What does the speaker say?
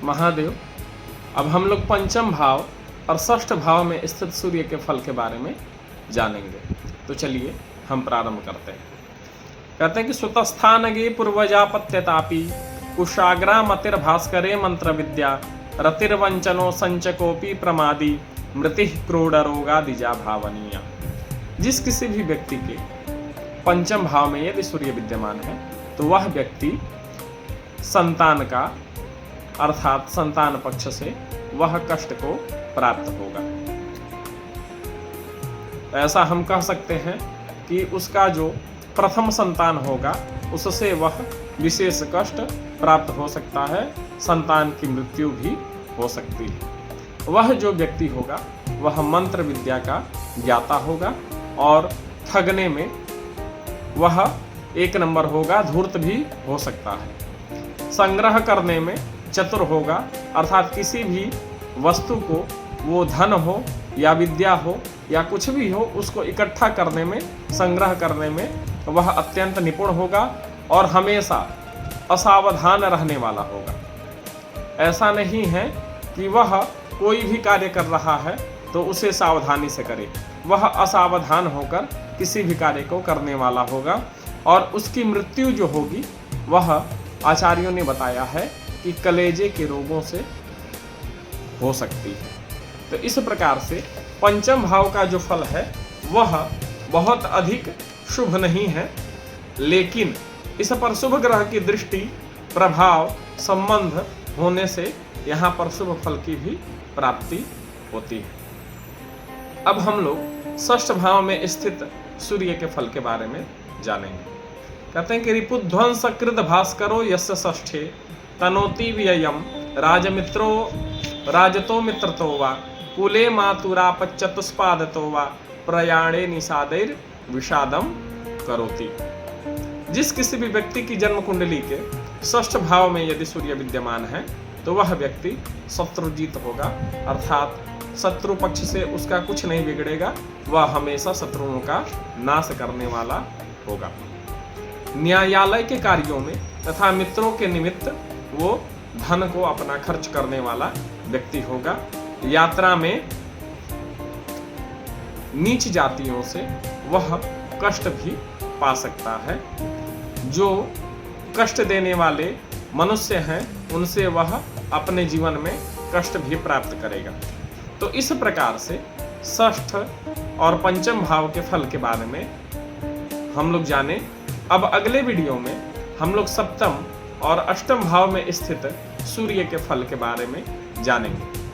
महादेव। अब हम लोग पंचम भाव और षष्ठ भाव में स्थित सूर्य के फल के बारे में जानेंगे। तो चलिए हम प्रारंभ करते हैं। कहते हैं कि सुतस्थानगे पूर्वजापत्यतापि कुशाग्रा मतिर्भास्करे मंत्र विद्या रतिर्वंचनो संचकोपि प्रमादी मृति क्रोड रोगादिजा भावनीय। जिस किसी भी व्यक्ति के पंचम भाव में यदि सूर्य विद्यमान है तो वह व्यक्ति संतान का अर्थात संतान पक्ष से वह कष्ट को प्राप्त होगा। ऐसा हम कह सकते हैं कि उसका जो प्रथम संतान होगा उससे वह विशेष कष्ट प्राप्त हो सकता है, संतान की मृत्यु भी हो सकती है। वह जो व्यक्ति होगा वह मंत्र विद्या का ज्ञाता होगा और ठगने में वह एक नंबर होगा, धूर्त भी हो सकता है। संग्रह करने में चतुर होगा, अर्थात किसी भी वस्तु को, वो धन हो या विद्या हो या कुछ भी हो, उसको इकट्ठा करने में, संग्रह करने में वह अत्यंत निपुण होगा और हमेशा असावधान रहने वाला होगा। ऐसा नहीं है कि वह कोई भी कार्य कर रहा है तो उसे सावधानी से करे, वह असावधान होकर किसी भी कार्य को करने वाला होगा और उसकी मृत्यु जो होगी वह आचार्यों ने बताया है कि कलेजे के रोगों से हो सकती है। तो इस प्रकार से पंचम भाव का जो फल है वह बहुत अधिक शुभ नहीं है, लेकिन इस पर शुभ ग्रह की दृष्टि, प्रभाव, संबंध होने से यहाँ पर शुभ फल की भी प्राप्ति होती है। अब हम लोग षष्ठ भाव में स्थित सूर्य के फल के बारे में जानेंगे। कहते हैं कि रिपुध्वंस कृत भास्करो यस्य षष्ठे तनोति व्ययम राजमित्रो राजतो मित्रतो वा कुले मातुरापच्चतुष्पादतो वा प्रयाणे निषादैर विषादम करोति। जिस किसी भी व्यक्ति की जन्म कुंडली के षष्ठ भाव में यदि सूर्य विद्यमान है तो वह व्यक्ति शत्रुजीत होगा, अर्थात शत्रु पक्ष से उसका कुछ नहीं बिगड़ेगा, वह हमेशा शत्रुओं का नाश करने वाला होगा। न्यायालय के कार्यों में तथा मित्रों के निमित्त वो धन को अपना खर्च करने वाला व्यक्ति होगा। यात्रा में नीच जातियों से वह कष्ट भी पा सकता है। जो कष्ट देने वाले मनुष्य हैं उनसे वह अपने जीवन में कष्ट भी प्राप्त करेगा। तो इस प्रकार से षष्ठ और पंचम भाव के फल के बारे में हम लोग जाने। अब अगले वीडियो में हम लोग सप्तम और अष्टम भाव में स्थित सूर्य के फल के बारे में जानेंगे।